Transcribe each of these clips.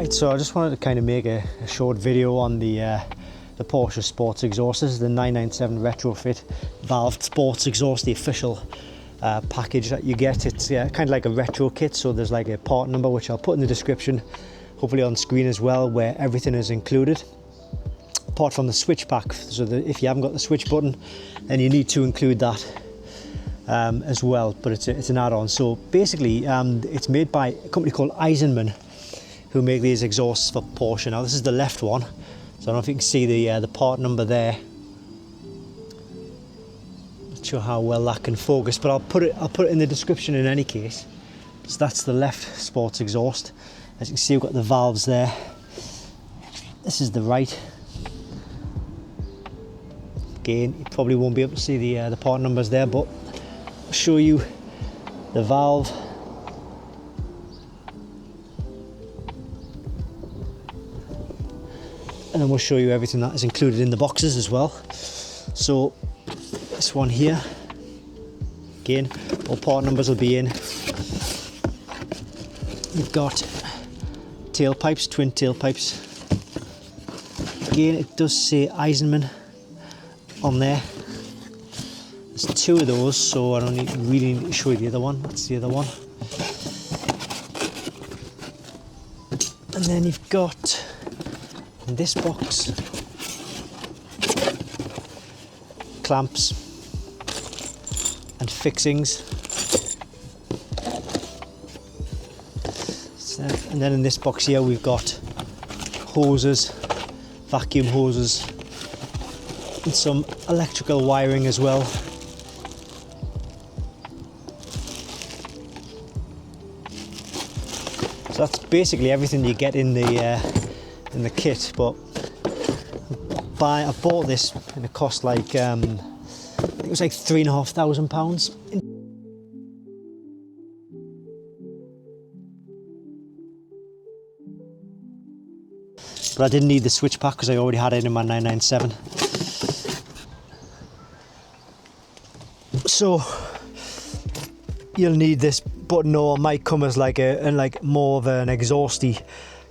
Right, so I just wanted to kind of make a short video on the Porsche sports exhaust. This is the 997 Retrofit valved sports exhaust, the official package that you get. It's kind of like a retro kit, so there's like a part number which I'll put in the description, hopefully on screen as well, where everything is included apart from the switch pack. So that if you haven't got the switch button, then you need to include that as well, but it's an add-on. So basically it's made by a company called Eisenman, who make these exhausts for Porsche. Now this is the left one, so I don't know if you can see the part number there. Not sure how well that can focus, but I'll put it in the description in any case. So that's the left sports exhaust. As you can see, we've got the valves there. This is the right. Again, you probably won't be able to see the part numbers there, but I'll show you the valve. And then we'll show you everything that is included in the boxes as well. So this one here, again, all part numbers will be in. You've got tailpipes, twin tailpipes. Again, it does say Eisenman on there. There's two of those, so I don't really need to show you the other one. That's the other one. And then you've got, in this box, clamps and fixings. So, and then in this box here we've got hoses, vacuum hoses, and some electrical wiring as well. So that's basically everything you get in the kit, but I bought this and it cost like I think it was like £3,500. But I didn't need the switch pack because I already had it in my 997. So you'll need this, but no, it might come as like more of an exhausty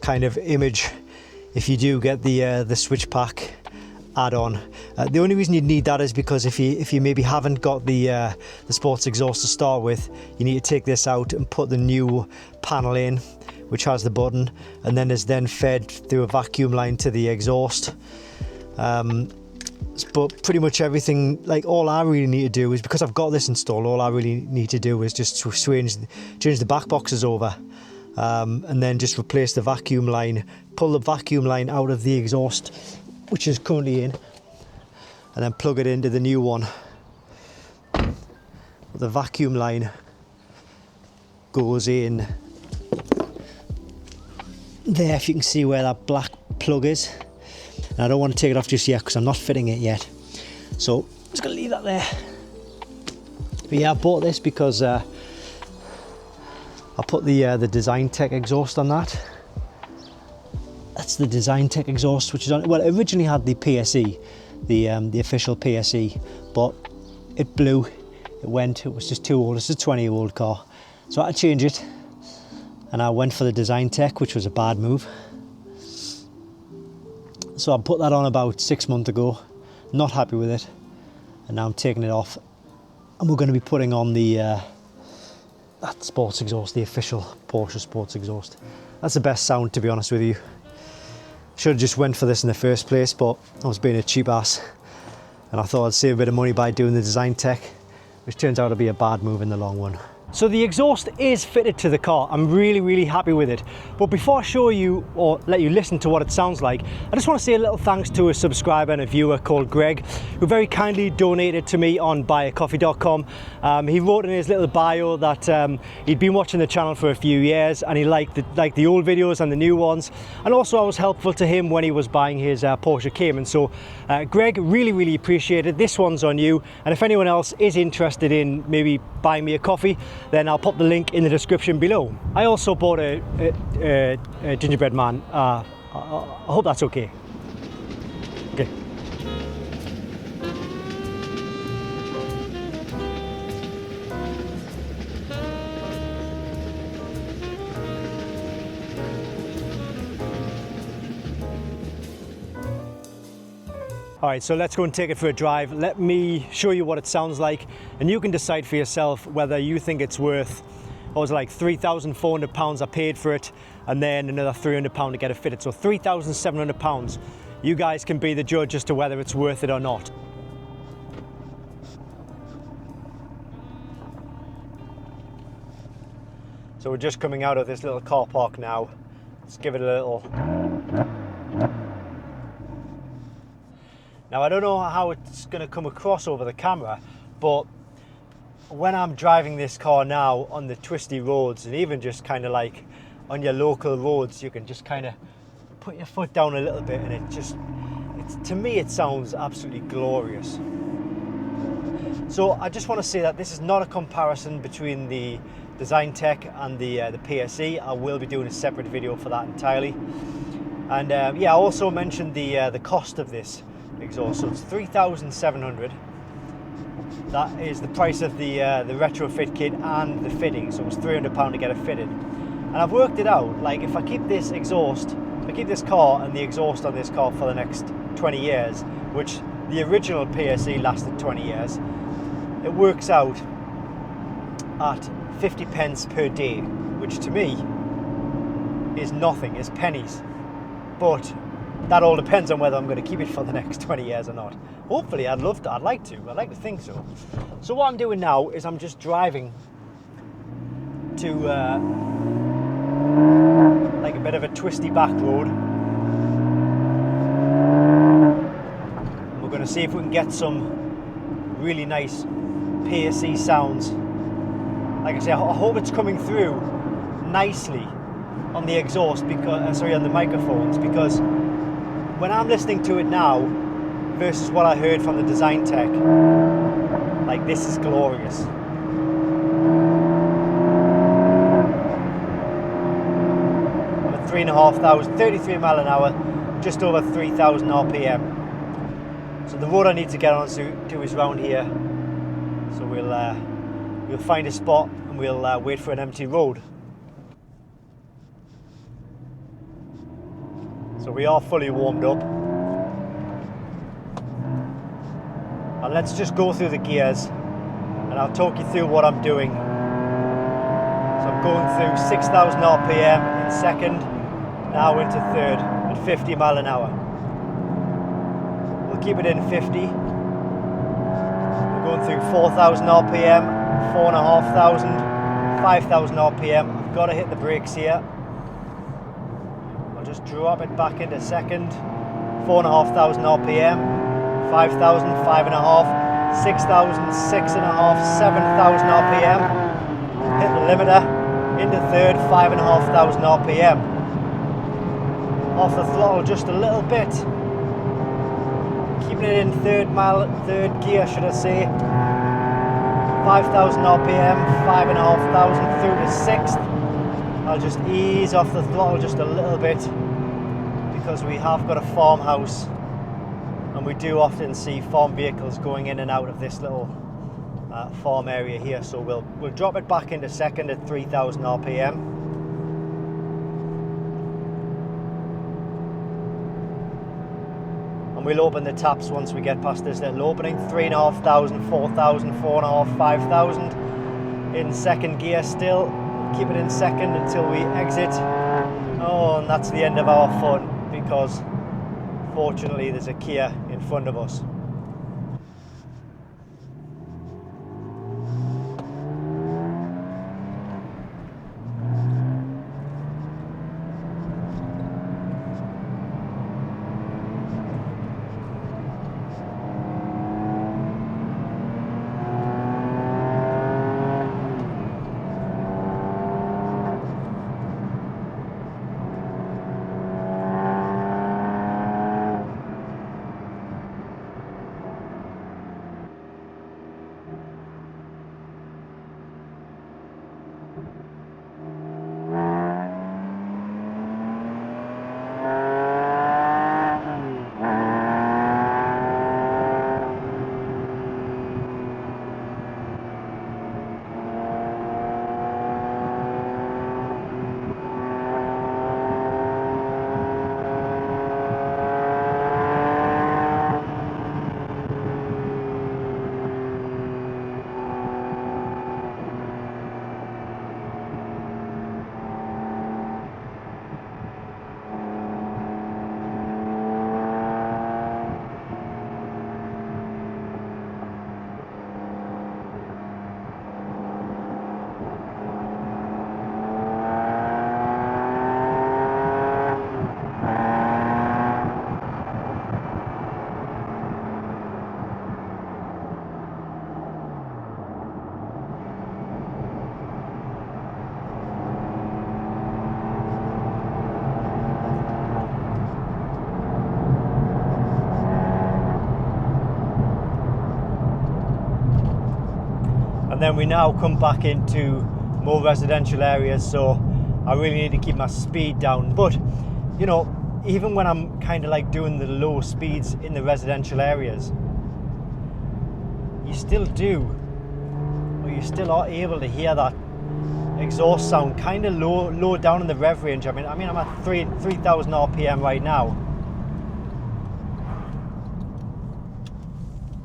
kind of image if you do get the switch pack add-on. The only reason you'd need that is because if you maybe haven't got the sports exhaust to start with, you need to take this out and put the new panel in, which has the button, and then is then fed through a vacuum line to the exhaust. But pretty much everything, like all I really need to do is, because I've got this installed, all I really need to do is just change the back boxes over, and then just replace the vacuum line, pull the vacuum line out of the exhaust, which is currently in, and then plug it into the new one. The vacuum line goes in there, if you can see where that black plug is. And I don't want to take it off just yet because I'm not fitting it yet, so I'm just going to leave that there. But yeah, I bought this because I put the Design Tech exhaust on that. That's the Design Tech exhaust, which is on, well, it originally had the PSE, the official PSE, but it blew, it was just too old. It's a 20-year-old car, so I had to change it, and I went for the Design Tech, which was a bad move. So I put that on about 6 months ago, not happy with it, and now I'm taking it off, and we're going to be putting on that sports exhaust, the official Porsche sports exhaust. That's the best sound, to be honest with you. Should have just went for this in the first place, but I was being a cheap ass, and I thought I'd save a bit of money by doing the Design Tech, which turns out to be a bad move in the long run. So the exhaust is fitted to the car. I'm really happy with it. But before I show you or let you listen to what it sounds like, I just want to say a little thanks to a subscriber and a viewer called Greg, who very kindly donated to me on buyacoffe.com. He wrote in his little bio that he'd been watching the channel for a few years and he liked the old videos and the new ones. And also I was helpful to him when he was buying his Porsche Cayman. So Greg, really appreciate it. This one's on you. And if anyone else is interested in maybe buying me a coffee, then I'll pop the link in the description below. I also bought a gingerbread man. I hope that's okay. Okay. All right, so let's go and take it for a drive. Let me show you what it sounds like, and you can decide for yourself whether you think it's worth, it was like £3,400 I paid for it, and then another £300 to get it fitted. So £3,700. You guys can be the judge as to whether it's worth it or not. So we're just coming out of this little car park now. Let's give it a little. Now I don't know how it's going to come across over the camera, but when I'm driving this car now on the twisty roads, and even just kind of like on your local roads, you can just kind of put your foot down a little bit, and to me it sounds absolutely glorious. So I just want to say that this is not a comparison between the Design Tech and the PSE. I will be doing a separate video for that entirely. And yeah, I also mentioned the cost of this exhaust. So it's 3,700. That is the price of the retrofit kit and the fitting. So it was £300 to get it fitted. And I've worked it out. Like if I keep this exhaust, if I keep this car and the exhaust on this car for the next 20 years, which the original PSE lasted 20 years, it works out at 50 pence per day, which to me is nothing, is pennies. But that all depends on whether I'm going to keep it for the next 20 years or not. Hopefully, I'd like to think so. So what I'm doing now is I'm just driving to like a bit of a twisty back road. And we're going to see if we can get some really nice PSE sounds. Like I say, I hope it's coming through nicely on the exhaust, because on the microphones, because when I'm listening to it now versus what I heard from the Design Tech, like this is glorious. I'm at 3,500, 33 mile an hour, just over 3,000 RPM. So the road I need to get onto is round here. So we'll find a spot and we'll wait for an empty road. So we are fully warmed up. And let's just go through the gears and I'll talk you through what I'm doing. So I'm going through 6,000 RPM in second, now into third at 50 mile an hour. We'll keep it in 50. We're going through 4,000 RPM, 4,500, 5,000 RPM. I've got to hit the brakes here. I'll just drop it back into second. 4,500 RPM. 5,000, 5.5, 6,000, 6.5, 7,000 RPM. Hit the limiter into third, 5,500 RPM. Off the throttle just a little bit. Keeping it in third gear, should I say. 5,000 RPM, 5,500 through to sixth. I'll just ease off the throttle just a little bit because we have got a farmhouse. And we do often see farm vehicles going in and out of this little farm area here. So we'll drop it back into second at 3,000 RPM. And we'll open the taps once we get past this little opening. 3,500, 4,000, 4.5, 5,000. In second gear still. Keep it in second until we exit. Oh, and that's the end of our fun because fortunately, there's a Kia in front of us. and then we now come back into more residential areas, so I really need to keep my speed down. But you know, even when I'm kind of like doing the low speeds in the residential areas, you still are able to hear that exhaust sound kind of low down in the rev range. I mean I'm at 3,000 RPM right now.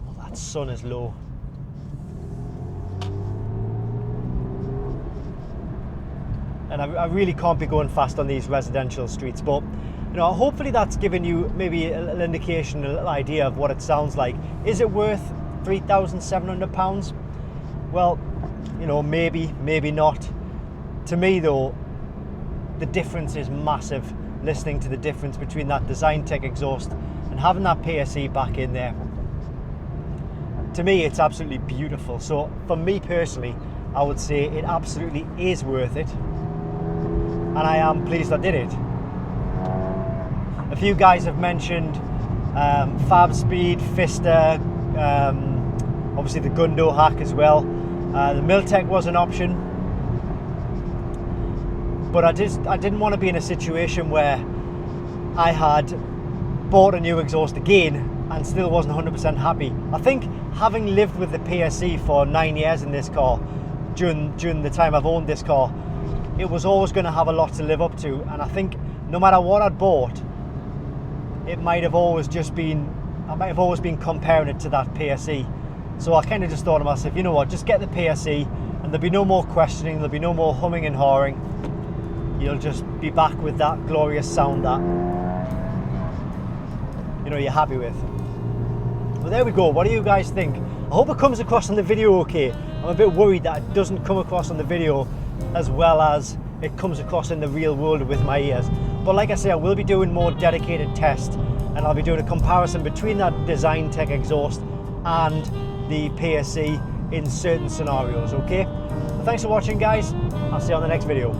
Oh, that sun is low. And I really can't be going fast on these residential streets, but you know, hopefully that's given you maybe a little indication, a little idea of what it sounds like. Is it worth £3,700? Well, you know, maybe not. To me though, the difference is massive, listening to the difference between that Design Tech exhaust and having that PSE back in there. To me, it's absolutely beautiful. So for me personally, I would say it absolutely is worth it, and I am pleased I did it. A few guys have mentioned Fab Speed, Fister, obviously the Gundo hack as well. The Miltech was an option, but I didn't want to be in a situation where I had bought a new exhaust again and still wasn't 100% happy. I think having lived with the PSE for 9 years in this car, during the time I've owned this car, it was always going to have a lot to live up to, and I think no matter what I'd bought, I might have always been comparing it to that PSE. So I kind of just thought to myself, you know what, just get the PSE and there'll be no more questioning, there'll be no more humming and hawing. You'll just be back with that glorious sound that, you know, you're happy with. Well, there we go. What do you guys think? I hope it comes across on the video okay. I'm a bit worried that it doesn't come across on the video as well as it comes across in the real world with my ears. But like I say, I will be doing more dedicated tests, and I'll be doing a comparison between that Design Tech exhaust and the PSE in certain scenarios, okay? Well, thanks for watching, guys. I'll see you on the next video.